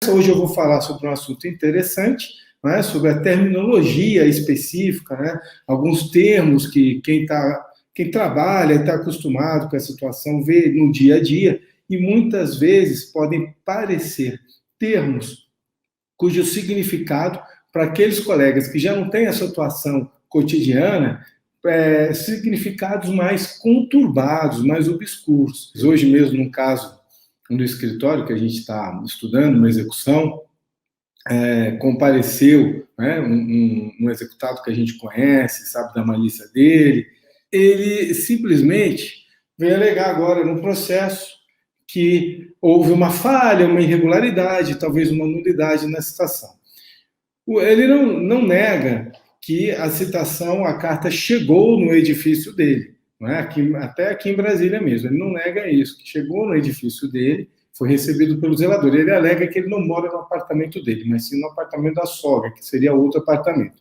Hoje eu vou falar sobre um assunto interessante, né, sobre a terminologia específica, né, alguns termos que quem trabalha e está acostumado com essa situação vê no dia a dia, e muitas vezes podem parecer termos cujo significado, para aqueles colegas que já não têm essa atuação cotidiana, significados mais conturbados, mais obscuros. Hoje mesmo, no caso do escritório que a gente está estudando, uma execução, compareceu, né, um executado que a gente conhece, sabe da malícia dele, ele simplesmente veio alegar agora no processo que houve uma falha, uma irregularidade, talvez uma nulidade na citação. Ele não nega que a citação, a carta chegou no edifício dele, não é? Até aqui em Brasília mesmo, ele não nega isso, que chegou no edifício dele, foi recebido pelo zelador. Ele alega que ele não mora no apartamento dele, mas sim no apartamento da sogra, que seria outro apartamento.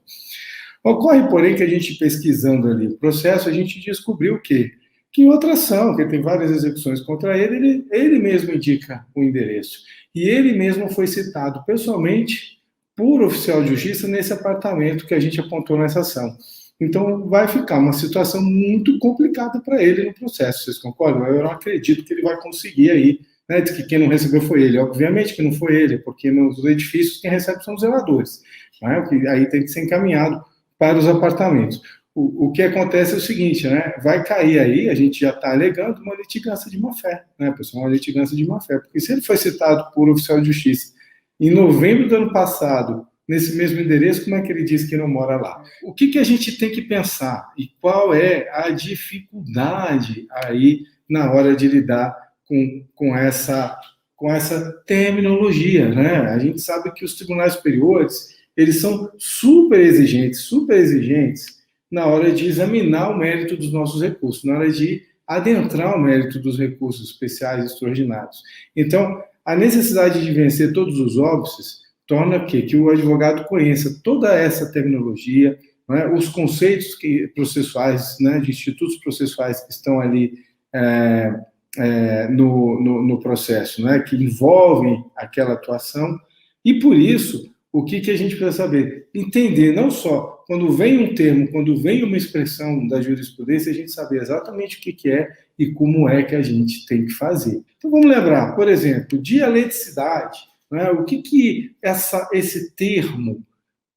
Ocorre, porém, que a gente pesquisando ali o processo, a gente descobriu que em outra ação, que tem várias execuções contra ele, ele mesmo indica o endereço. E ele mesmo foi citado pessoalmente por oficial de justiça nesse apartamento que a gente apontou nessa ação. Então, vai ficar uma situação muito complicada para ele no processo. Vocês concordam? Eu não acredito que ele vai conseguir aí, né? Diz que quem não recebeu foi ele. Obviamente que não foi ele, porque nos edifícios quem recebe são os zeladores, né? Aí tem que ser encaminhado para os apartamentos. O que acontece é o seguinte, né? Vai cair aí, a gente já está alegando uma litigância de má-fé, né, pessoal? Uma litigância de má-fé, porque se ele foi citado por oficial de justiça em novembro do ano passado, nesse mesmo endereço, como é que ele diz que não mora lá? O que a gente tem que pensar e qual é a dificuldade aí na hora de lidar com essa terminologia, né? A gente sabe que os tribunais superiores, eles são super exigentes na hora de examinar o mérito dos nossos recursos, na hora de adentrar o mérito dos recursos especiais e extraordinários. Então, a necessidade de vencer todos os óbices torna que o advogado conheça toda essa terminologia, né, os conceitos processuais, né, de institutos processuais que estão ali no processo, né, que envolvem aquela atuação, e por isso, o que a gente precisa saber? Entender não só quando vem um termo, quando vem uma expressão da jurisprudência, a gente saber exatamente o que é e como é que a gente tem que fazer. Então, vamos lembrar, por exemplo, dialeticidade, né? O que esse termo,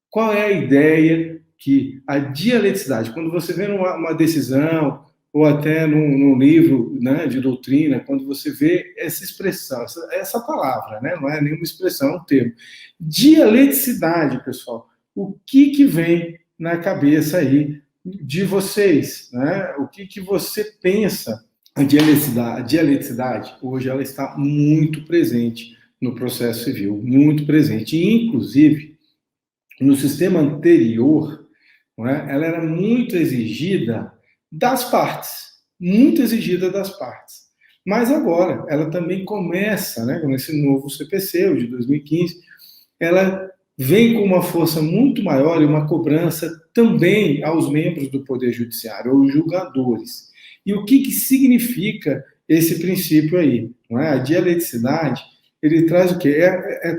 qual é a ideia que a dialeticidade, quando você vê uma decisão, ou até num livro, né, de doutrina, quando você vê essa expressão, essa palavra, né, não é nenhuma expressão, é um termo. Dialeticidade, pessoal, o que vem na cabeça aí de vocês, né? O que você pensa? A dialeticidade, hoje, ela está muito presente no processo civil, muito presente. E, inclusive, no sistema anterior, não é? Ela era muito exigida das partes, muito exigida das partes. Mas agora, ela também começa, né, com esse novo CPC, o de 2015, ela vem com uma força muito maior e uma cobrança também aos membros do Poder Judiciário, aos julgadores. E o que significa esse princípio aí? Não é? A dialeticidade, ele traz o quê?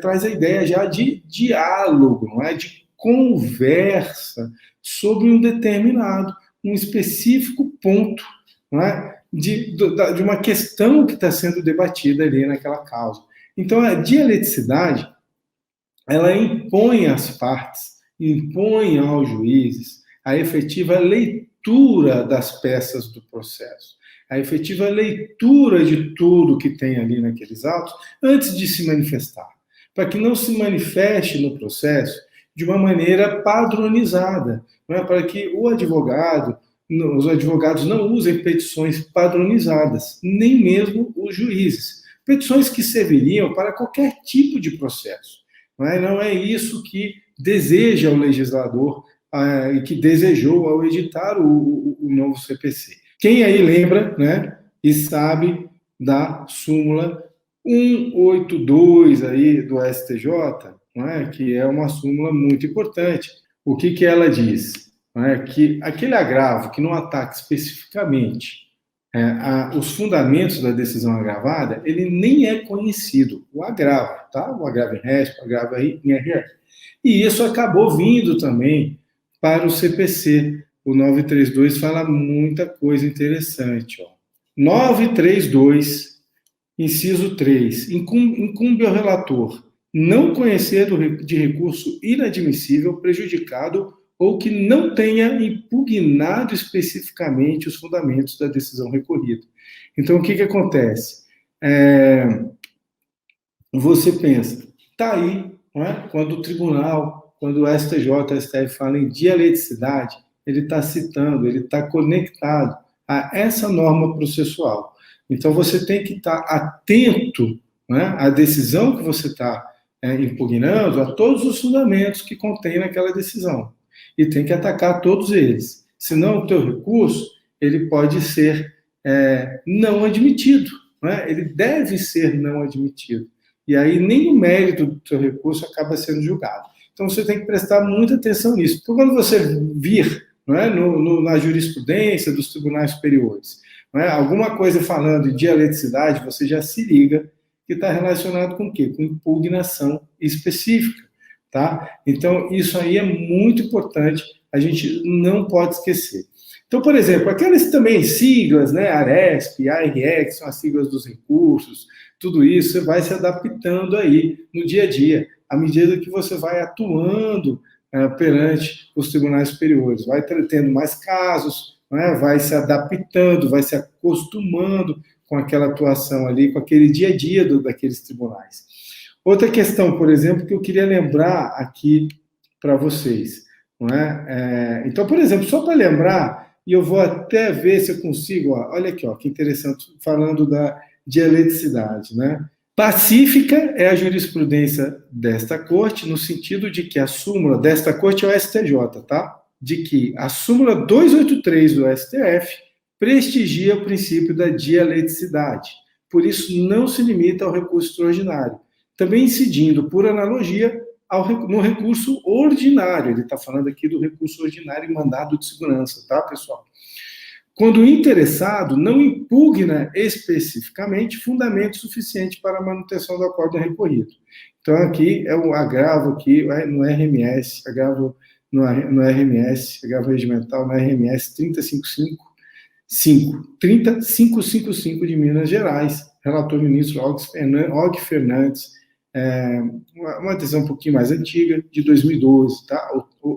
Traz a ideia já de diálogo, não é? De conversa sobre um determinado, um específico ponto, não é? De uma questão que está sendo debatida ali naquela causa. Então, a dialeticidade, ela impõe às partes, impõe aos juízes a efetiva leitura das peças do processo, a efetiva leitura de tudo que tem ali naqueles autos, antes de se manifestar, para que não se manifeste no processo de uma maneira padronizada, não é? Para que os advogados não usem petições padronizadas, nem mesmo os juízes. Petições que serviriam para qualquer tipo de processo. Não é isso que deseja o legislador e que desejou ao editar o novo CPC. Quem aí lembra, né, e sabe da súmula 182 aí do STJ, não é, que é uma súmula muito importante. O que ela diz? Não é? Que aquele agravo que não ataca especificamente os fundamentos da decisão agravada, ele nem é conhecido, o agravo, tá? O agravo em RESP, o agravo em RR. E isso acabou vindo também para o CPC. O 932 fala muita coisa interessante. Ó. 932, inciso 3. Incumbe ao relator não conhecer de recurso inadmissível, prejudicado ou que não tenha impugnado especificamente os fundamentos da decisão recorrida. Então, o que acontece? Você pensa, está aí, não é? Quando o tribunal, quando o STJ, o STF fala em dialeticidade, ele está citando, ele está conectado a essa norma processual. Então, você tem que estar atento, né, à decisão que você está impugnando, a todos os fundamentos que contém naquela decisão. E tem que atacar todos eles. Senão, o teu recurso, ele pode ser não admitido. Né? Ele deve ser não admitido. E aí nem o mérito do seu recurso acaba sendo julgado. Então, você tem que prestar muita atenção nisso. Porque quando você vir não é, na jurisprudência dos tribunais superiores, não é, alguma coisa falando de dialeticidade, você já se liga que está relacionado com o quê? Com impugnação específica. Tá? Então, isso aí é muito importante, a gente não pode esquecer. Então, por exemplo, aquelas também siglas, né, ARESP, ARR, que são as siglas dos recursos, tudo isso você vai se adaptando aí no dia a dia, à medida que você vai atuando perante os tribunais superiores, vai tendo mais casos, né, vai se adaptando, vai se acostumando com aquela atuação ali, com aquele dia a dia daqueles tribunais. Outra questão, por exemplo, que eu queria lembrar aqui para vocês. Não é? Então, por exemplo, só para lembrar, e eu vou até ver se eu consigo, ó, olha aqui, ó, que interessante, falando da dialeticidade. Né? Pacífica é a jurisprudência desta corte, no sentido de que a súmula desta corte é o STJ, tá? De que a súmula 283 do STF prestigia o princípio da dialeticidade. Por isso, não se limita ao recurso extraordinário. Também incidindo, por analogia, no recurso ordinário. Ele está falando aqui do recurso ordinário e mandado de segurança, tá, pessoal? Quando o interessado não impugna especificamente fundamento suficiente para a manutenção do acórdão recorrido. Então, aqui é o agravo aqui no RMS, agravo no RMS, agravo regimental no RMS 30555 de Minas Gerais, relator ministro Og Fernandes, uma decisão um pouquinho mais antiga, de 2012, tá?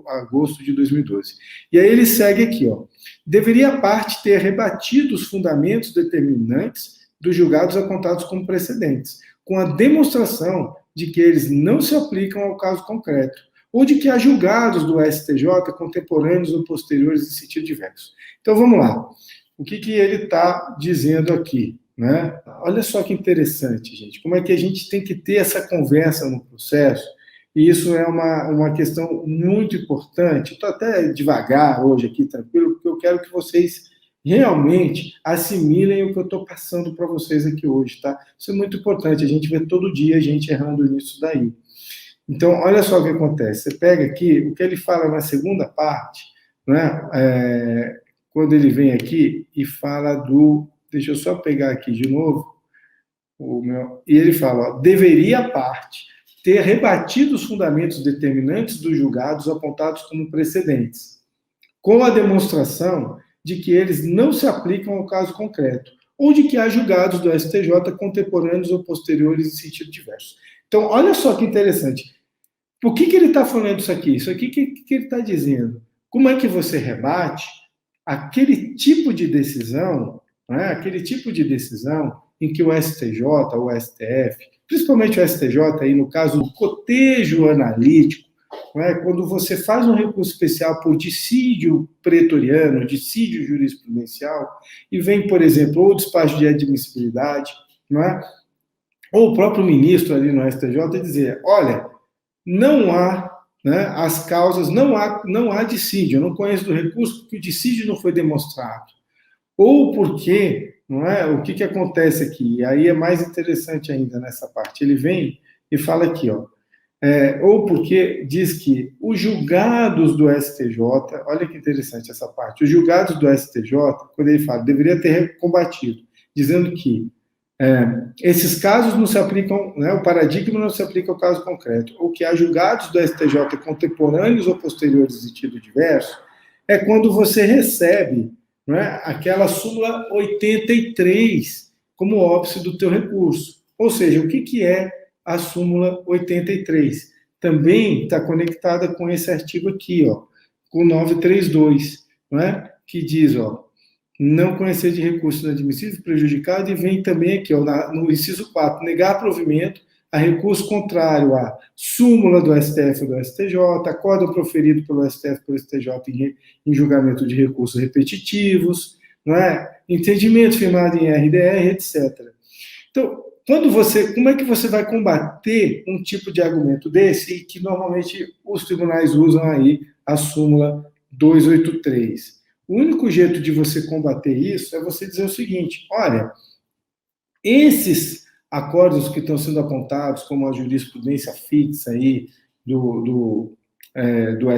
Agosto de 2012. E aí ele segue aqui, ó. Deveria a parte ter rebatido os fundamentos determinantes dos julgados apontados como precedentes, com a demonstração de que eles não se aplicam ao caso concreto, ou de que há julgados do STJ contemporâneos ou posteriores em sentido diverso. Então, vamos lá. O que ele está dizendo aqui? Né? Olha só que interessante, gente. Como é que a gente tem que ter essa conversa no processo? E isso é uma questão muito importante. Estou até devagar hoje aqui, tranquilo, porque eu quero que vocês realmente assimilem o que eu estou passando para vocês aqui hoje, tá? Isso é muito importante. A gente vê todo dia a gente errando nisso daí. Então, olha só o que acontece. Você pega aqui o que ele fala na segunda parte, né? Quando ele vem aqui e fala do... Deixa eu só pegar aqui de novo. E ele fala, ó, deveria a parte ter rebatido os fundamentos determinantes dos julgados apontados como precedentes, com a demonstração de que eles não se aplicam ao caso concreto, ou de que há julgados do STJ contemporâneos ou posteriores em sentido diverso. Então, olha só que interessante. Por que ele está falando isso aqui? Isso aqui que ele está dizendo? Como é que você rebate aquele tipo de decisão, né, aquele tipo de decisão em que o STJ, o STF, principalmente o STJ, aí no caso do cotejo analítico, né, quando você faz um recurso especial por dissídio pretoriano, dissídio jurisprudencial, e vem, por exemplo, ou despacho de admissibilidade, não é? Ou o próprio ministro ali no STJ dizer, olha, não há, né, as causas, não há dissídio, eu não conheço do recurso porque o dissídio não foi demonstrado. Ou porque, não é, o que acontece aqui? E aí é mais interessante ainda nessa parte. Ele vem e fala aqui, ó, ou porque diz que os julgados do STJ, olha que interessante essa parte, os julgados do STJ, quando ele fala, deveria ter combatido, dizendo que esses casos não se aplicam, né, o paradigma não se aplica ao caso concreto, ou que há julgados do STJ contemporâneos ou posteriores de sentido diverso, é quando você recebe, né, aquela súmula 83 como óbice do teu recurso. Ou seja, o que é a súmula 83? Também está conectada com esse artigo aqui, ó, com 932, né, que diz, ó, não conhecer de recurso inadmissível, prejudicado, e vem também aqui, ó, no inciso 4, negar provimento a recurso contrário à súmula do STF ou do STJ, acórdão proferido pelo STF ou pelo STJ em julgamento de recursos repetitivos, não é? Entendimento firmado em RDR, etc. Então, como é que você vai combater um tipo de argumento desse, que normalmente os tribunais usam aí a súmula 283? O único jeito de você combater isso é você dizer o seguinte: olha, esses acordos que estão sendo apontados como a jurisprudência fixa aí do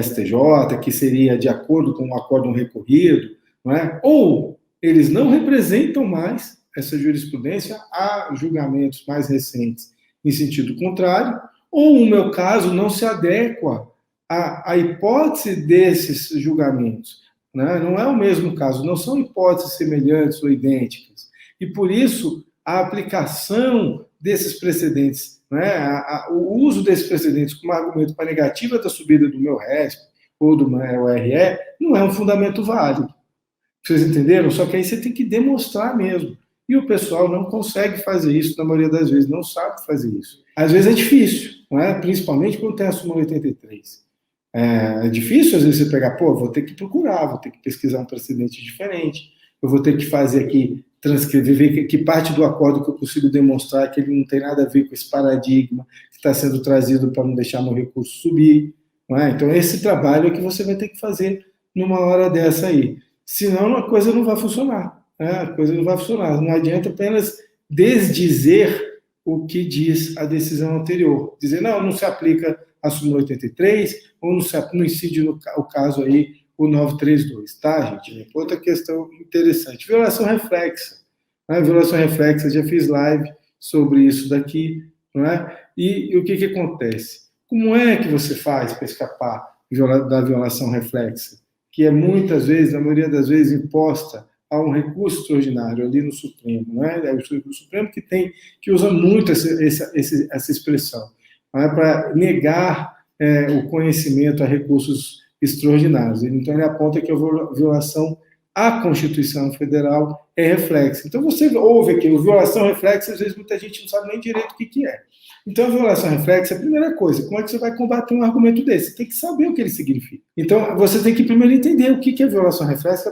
STJ, que seria de acordo com o acórdão recorrido, não é? Ou eles não representam mais essa jurisprudência, há julgamentos mais recentes em sentido contrário, ou o meu caso não se adequa à hipótese desses julgamentos. Né? Não é o mesmo caso, não são hipóteses semelhantes ou idênticas. E por isso, a aplicação desses precedentes, né, o uso desses precedentes como argumento para a negativa da subida do meu RESP ou do meu RE, não é um fundamento válido. Vocês entenderam? Só que aí você tem que demonstrar mesmo. E o pessoal não consegue fazer isso, na maioria das vezes, não sabe fazer isso. Às vezes é difícil, não é? Principalmente quando tem a súmula 83. É difícil, às vezes, você pegar, vou ter que procurar, vou ter que pesquisar um precedente diferente, eu vou ter que fazer aqui, transcrever, ver que parte do acordo que eu consigo demonstrar que ele não tem nada a ver com esse paradigma que está sendo trazido para não deixar meu recurso subir. Não é? Então, esse trabalho é que você vai ter que fazer numa hora dessa aí. Senão, a coisa não vai funcionar. Né? A coisa não vai funcionar. Não adianta apenas desdizer o que diz a decisão anterior. Dizer, não se aplica a súmula 83, ou não incide o caso aí, o 932, tá, gente? Outra questão interessante, violação reflexa. Né? Violação reflexa, já fiz live sobre isso daqui, não é? E o que acontece? Como é que você faz para escapar da violação reflexa? Que é muitas vezes, na maioria das vezes, imposta a um recurso extraordinário ali no Supremo, né? É o Supremo que usa muito essa expressão, né? Para negar o conhecimento a recursos extraordinários. Então, ele aponta que a violação à Constituição Federal é reflexa. Então, você ouve aqui, violação reflexa, às vezes muita gente não sabe nem direito o que é. Então, a violação reflexa é a primeira coisa. Como é que você vai combater um argumento desse? Você tem que saber o que ele significa. Então, você tem que primeiro entender o que é violação reflexa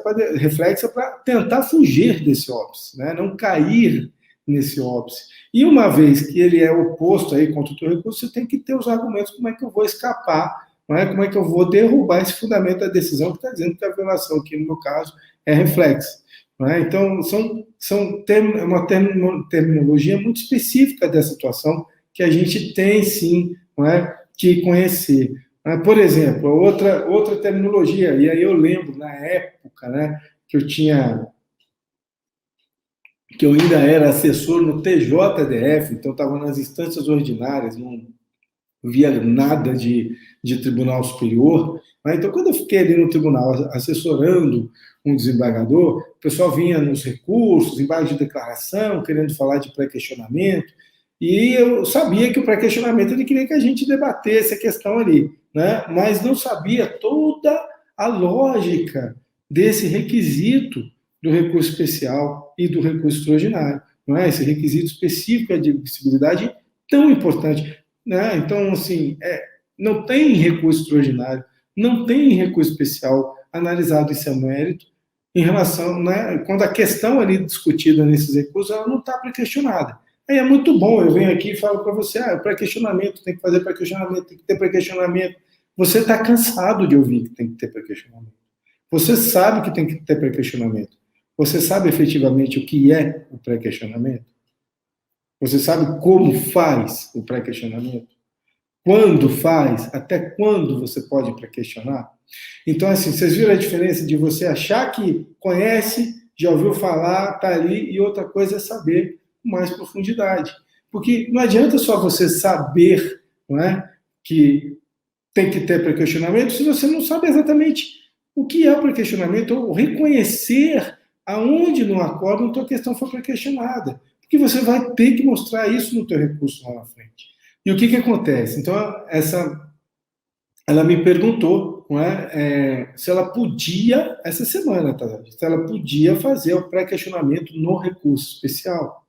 para tentar fugir desse óbice, né? Não cair nesse óbice. E uma vez que ele é oposto aí contra o teu recurso, você tem que ter os argumentos, como é que eu vou escapar, não é? Como é que eu vou derrubar esse fundamento da decisão que está dizendo que a violação aqui, no meu caso, é reflexa. Não é? Então, é uma terminologia muito específica dessa situação que a gente tem, sim, não é, que conhecer. Por exemplo, outra terminologia, e aí eu lembro, na época, né, que eu ainda era assessor no TJDF, então estava nas instâncias ordinárias, não via nada de tribunal superior. Né? Então, quando eu fiquei ali no tribunal assessorando um desembargador, o pessoal vinha nos recursos, embaixo de declaração, querendo falar de pré-questionamento, e eu sabia que o pré-questionamento ele queria que a gente debatesse a questão ali, né? Mas não sabia toda a lógica desse requisito do recurso especial e do recurso extraordinário, não é? Esse requisito específico de admissibilidade tão importante, né? Então, assim, não tem recurso extraordinário, não tem recurso especial analisado em seu mérito em relação, né? Quando a questão ali discutida nesses recursos, ela não está pré-questionada. Aí é muito bom, eu venho aqui e falo para você, pré-questionamento, tem que fazer pré-questionamento, tem que ter pré-questionamento. Você está cansado de ouvir que tem que ter pré-questionamento. Você sabe que tem que ter pré-questionamento. Você sabe efetivamente o que é o pré-questionamento? Você sabe como faz o pré-questionamento? quando faz, até quando você pode pré-questionar. Então, assim, vocês viram a diferença de você achar que conhece, já ouviu falar, está ali, e outra coisa é saber com mais profundidade. Porque não adianta só você saber, não é, que tem que ter pré-questionamento se você não sabe exatamente o que é o pré-questionamento, ou reconhecer aonde no acórdão tua questão foi pré-questionada. Porque você vai ter que mostrar isso no teu recurso lá na frente. E o que acontece? Então, ela me perguntou, não é, se ela podia, essa semana, tá? Se ela podia fazer o pré-questionamento no recurso especial.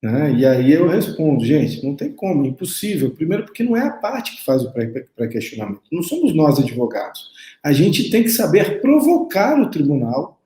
Né? E aí eu respondo, gente, não tem como, é impossível. Primeiro porque não é a parte que faz o pré-questionamento, não somos nós advogados. A gente tem que saber provocar o tribunal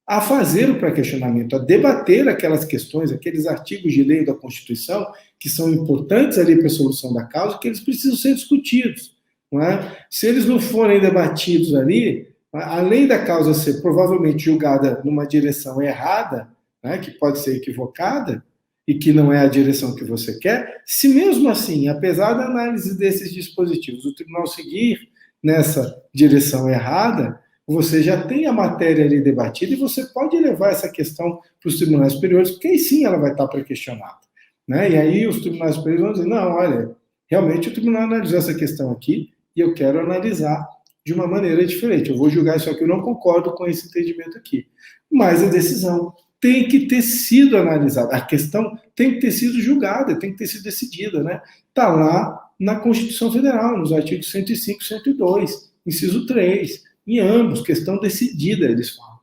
a fazer o pré-questionamento, a debater aquelas questões, aqueles artigos de lei da Constituição que são importantes ali para a solução da causa, que eles precisam ser discutidos. Não é? Se eles não forem debatidos ali, além da causa ser provavelmente julgada numa direção errada, né, que pode ser equivocada, e que não é a direção que você quer, se mesmo assim, apesar da análise desses dispositivos, o tribunal seguir nessa direção errada, você já tem a matéria ali debatida e você pode levar essa questão para os tribunais superiores, porque aí sim ela vai estar pré-questionada. Né? E aí os tribunais superiores vão dizer, não, olha, realmente o tribunal analisou essa questão aqui e eu quero analisar de uma maneira diferente. Eu vou julgar isso aqui, eu não concordo com esse entendimento aqui. Mas a decisão tem que ter sido analisada, a questão tem que ter sido julgada, tem que ter sido decidida, né? Está lá na Constituição Federal, nos artigos 105 e 102, inciso 3, em ambos, questão decidida, eles falam.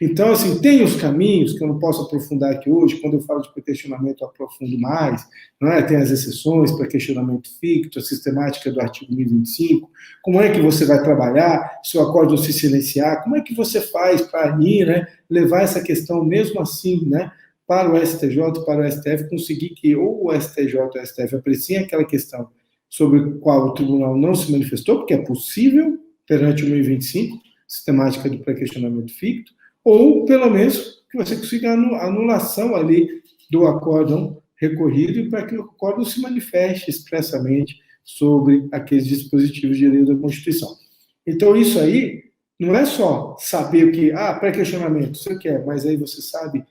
Então, assim, tem os caminhos, que eu não posso aprofundar aqui hoje, quando eu falo de pré-questionamento eu aprofundo mais, não é? Tem as exceções para questionamento ficto, a sistemática do artigo 1025, como é que você vai trabalhar, se o acórdão se silenciar, como é que você faz para ir, né, levar essa questão mesmo assim, né, para o STJ, para o STF, conseguir que ou o STJ ou o STF apreciem aquela questão sobre a qual o tribunal não se manifestou, porque é possível perante o 1025, sistemática do pré-questionamento ficto, ou, pelo menos, que você consiga a anulação ali do acórdão recorrido e para que o acórdão se manifeste expressamente sobre aqueles dispositivos de lei da Constituição. Então, isso aí não é só saber o que, pré-questionamento, você quer, mas aí você sabe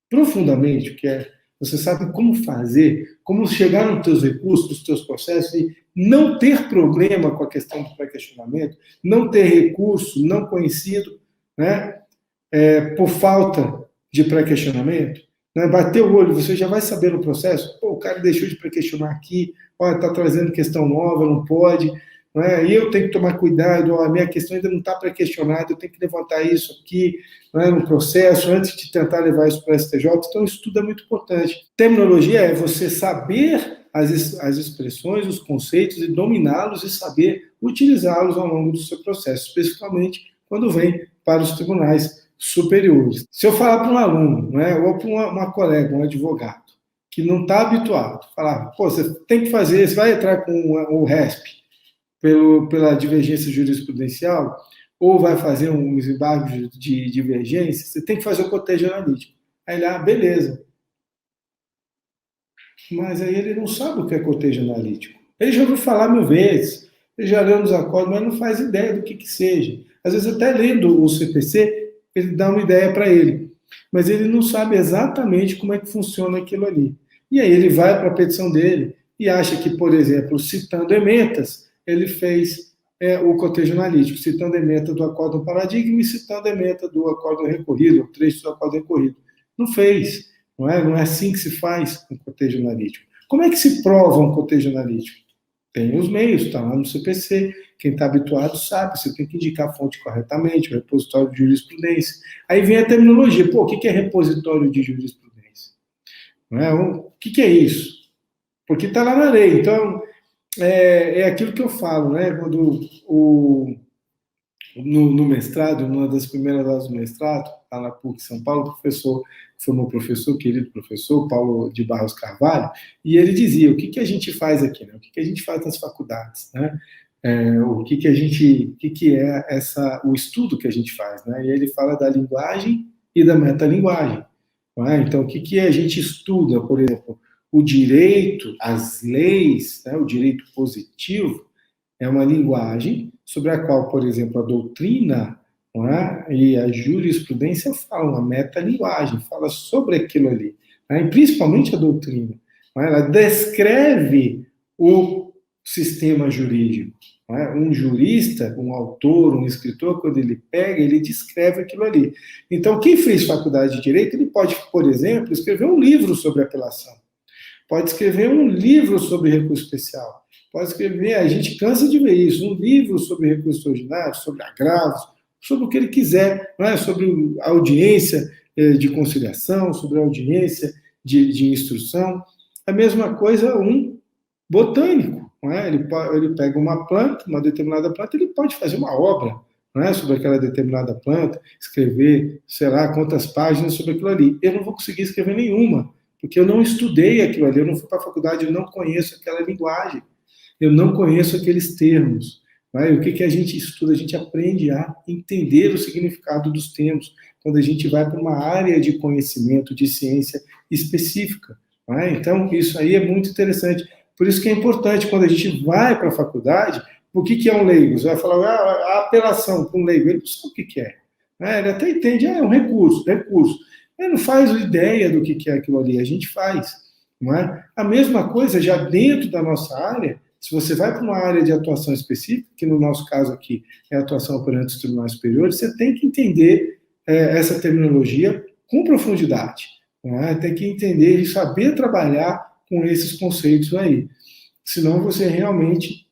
profundamente o que é, você sabe como fazer, como chegar nos teus recursos, nos teus processos e não ter problema com a questão do pré-questionamento, não ter recurso não conhecido, né, por falta de pré-questionamento, né, bater o olho, você já vai saber no processo, pô, o cara deixou de pré-questionar aqui, olha, está trazendo questão nova, não pode, né, e eu tenho que tomar cuidado, a minha questão ainda não está pré-questionada, eu tenho que levantar isso aqui, né, no processo, antes de tentar levar isso para o STJ, então isso tudo é muito importante. Terminologia é você saber as expressões, os conceitos e dominá-los e saber utilizá-los ao longo do seu processo, especificamente quando vem para os tribunais superiores. Se eu falar para um aluno, né, ou para uma colega, um advogado, que não está habituado, falar, pô, você tem que fazer, você vai entrar com o RESP pela divergência jurisprudencial, ou vai fazer um desembargo de divergência, você tem que fazer o cotejo analítico. Aí ele, beleza. Mas aí ele não sabe o que é cotejo analítico. Ele já ouviu falar 1000 vezes, ele já leu nos acordos, mas não faz ideia do que seja. Às vezes, até lendo o CPC, ele dá uma ideia para ele, mas ele não sabe exatamente como é que funciona aquilo ali. E aí ele vai para a petição dele e acha que, por exemplo, citando ementas, ele fez o cotejo analítico, citando ementa do acórdão paradigma e citando ementa do acórdão recorrido, o trecho do acórdão recorrido. Não fez. Não é assim que se faz um cotejo analítico. Como é que se prova um cotejo analítico? Tem os meios, está lá no CPC. Quem está habituado sabe, você tem que indicar a fonte corretamente, o repositório de jurisprudência. Aí vem a terminologia. Pô, o que é repositório de jurisprudência? Não é? O que é isso? Porque está lá na lei. Então, é aquilo que eu falo, né? Quando no mestrado, numa das primeiras aulas do mestrado, lá na PUC São Paulo, o professor, foi meu professor, querido professor, Paulo de Barros Carvalho, e ele dizia, o que a gente faz aqui, né? O que a gente faz nas faculdades, né? O que é o estudo que a gente faz, né? E ele fala da linguagem e da metalinguagem. Não é? Então, o que a gente estuda, por exemplo, o direito, as leis, né, o direito positivo, é uma linguagem sobre a qual, por exemplo, a doutrina, não é, e a jurisprudência falam, a metalinguagem, fala sobre aquilo ali, né, e principalmente a doutrina. Não é, ela descreve o sistema jurídico. Não é? Um jurista, um autor, um escritor, quando ele pega, ele descreve aquilo ali. Então, quem fez faculdade de Direito, ele pode, por exemplo, escrever um livro sobre apelação. Pode escrever um livro sobre recurso especial. Pode escrever, a gente cansa de ver isso, um livro sobre recurso extraordinário, sobre agravos, sobre o que ele quiser, não é? Sobre a audiência de conciliação, sobre a audiência de instrução. A mesma coisa um botânico. Não é? Ele pega uma planta, uma determinada planta, ele pode fazer uma obra, não é? Sobre aquela determinada planta, escrever, sei lá, quantas páginas sobre aquilo ali. Eu não vou conseguir escrever nenhuma, porque eu não estudei aquilo ali, eu não fui para a faculdade, eu não conheço aquela linguagem, eu não conheço aqueles termos. Não é? O que a gente estuda? A gente aprende a entender o significado dos termos, quando a gente vai para uma área de conhecimento, de ciência específica. Não é? Então, isso aí é muito interessante. Por isso que é importante, quando a gente vai para a faculdade, o que é um leigo? Você vai falar, a apelação para um leigo, ele não sabe o que é. Ele até entende, é um recurso. Ele não faz ideia do que é aquilo ali, a gente faz. Não é? A mesma coisa, já dentro da nossa área, se você vai para uma área de atuação específica, que no nosso caso aqui é a atuação perante os tribunais superiores, você tem que entender essa terminologia com profundidade. Não é? Tem que entender e saber trabalhar com esses conceitos aí. Senão você realmente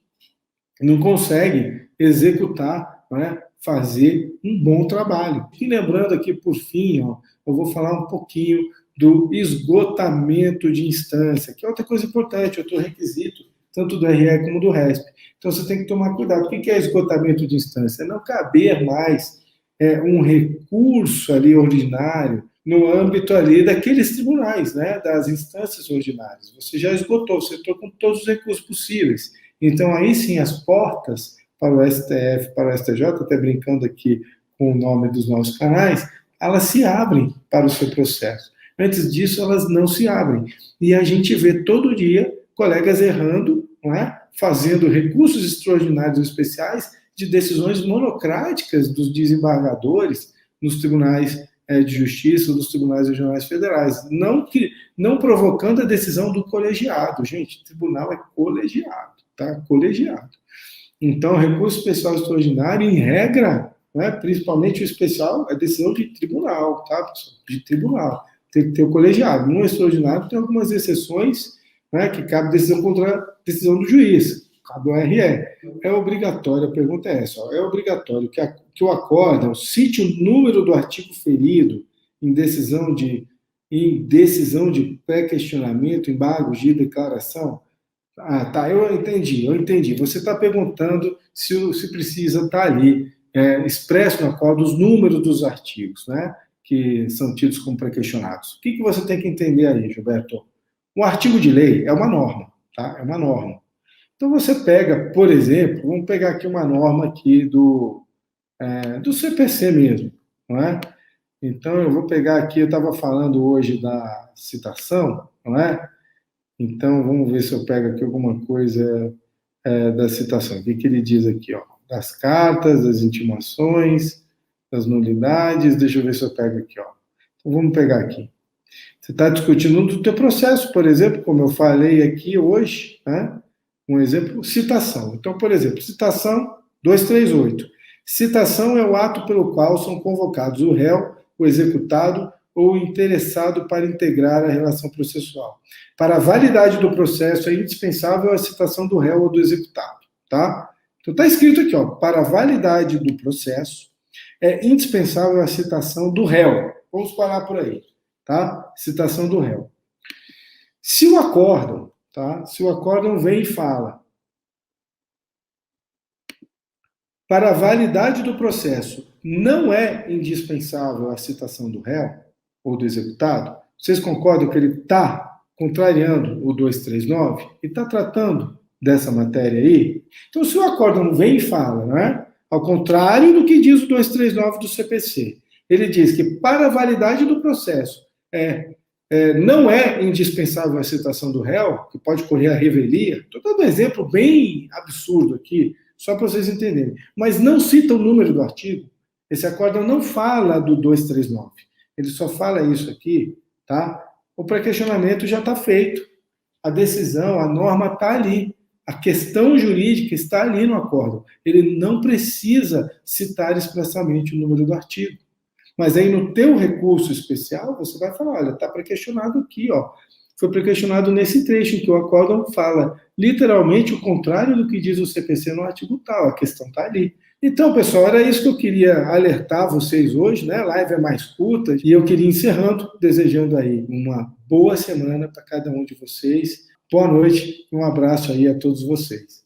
não consegue executar, né, fazer um bom trabalho. E lembrando aqui, por fim, eu vou falar um pouquinho do esgotamento de instância, que é outra coisa importante, outro requisito, tanto do RE como do RESP. Então você tem que tomar cuidado. O que é esgotamento de instância? Não caber mais um recurso ali ordinário no âmbito ali daqueles tribunais, né, das instâncias ordinárias. Você já esgotou, você entrou com todos os recursos possíveis. Então, aí sim, as portas para o STF, para o STJ, até brincando aqui com o nome dos nossos canais, elas se abrem para o seu processo. Antes disso, elas não se abrem. E a gente vê todo dia colegas errando, não é? Fazendo recursos extraordinários ou especiais de decisões monocráticas dos desembargadores nos tribunais de justiça, dos tribunais regionais federais, não provocando a decisão do colegiado. Gente, tribunal é colegiado, tá? Colegiado. Então, recurso especial extraordinário, em regra, né, principalmente o especial, é decisão de tribunal, tá, pessoal? De tribunal. Tem que ter o colegiado. No extraordinário tem algumas exceções, né, que cabe decisão contra a decisão do juiz, cabe o RE. É obrigatório, a pergunta é essa, é obrigatório que o acórdão cite o número do artigo ferido em decisão de pré-questionamento, embargo de declaração? Ah, tá, eu entendi. Você está perguntando se precisa estar ali expresso no acórdão os números dos artigos, né, que são tidos como pré-questionados. O que você tem que entender aí, Gilberto? Um artigo de lei é uma norma, tá? É uma norma. Então você pega, por exemplo, vamos pegar aqui uma norma aqui do CPC mesmo, não é? Então eu vou pegar aqui, eu estava falando hoje da citação, não é? Então vamos ver se eu pego aqui alguma coisa da citação. O que ele diz aqui, ó? Das cartas, das intimações, das nulidades, deixa eu ver se eu pego aqui, ó. Então vamos pegar aqui. Você está discutindo do teu processo, por exemplo, como eu falei aqui hoje, né? Um exemplo, citação. Então, por exemplo, citação 238. Citação é o ato pelo qual são convocados o réu, o executado ou o interessado para integrar a relação processual. Para a validade do processo, é indispensável a citação do réu ou do executado, tá? Então, está escrito aqui, ó, para a validade do processo, é indispensável a citação do réu. Vamos parar por aí, tá? Citação do réu. Se o acórdão, tá? Se o acórdão vem e fala, para a validade do processo, não é indispensável a citação do réu ou do executado, vocês concordam que ele está contrariando o 239 e está tratando dessa matéria aí? Então, se o acórdão não vem e fala, né? Ao contrário do que diz o 239 do CPC, ele diz que para a validade do processo é Não é indispensável a citação do réu, que pode correr a revelia. Estou dando um exemplo bem absurdo aqui, só para vocês entenderem. Mas não cita o número do artigo. Esse acórdão não fala do 239. Ele só fala isso aqui, tá? O pré-questionamento já está feito. A decisão, a norma está ali. A questão jurídica está ali no acórdão. Ele não precisa citar expressamente o número do artigo. Mas aí no teu recurso especial, você vai falar, olha, está pré-questionado aqui, ó. Foi pré-questionado nesse trecho em que o acórdão fala literalmente o contrário do que diz o CPC no artigo tal, a questão está ali. Então, pessoal, era isso que eu queria alertar vocês hoje, né? A live é mais curta e eu queria ir encerrando, desejando aí uma boa semana para cada um de vocês. Boa noite e um abraço aí a todos vocês.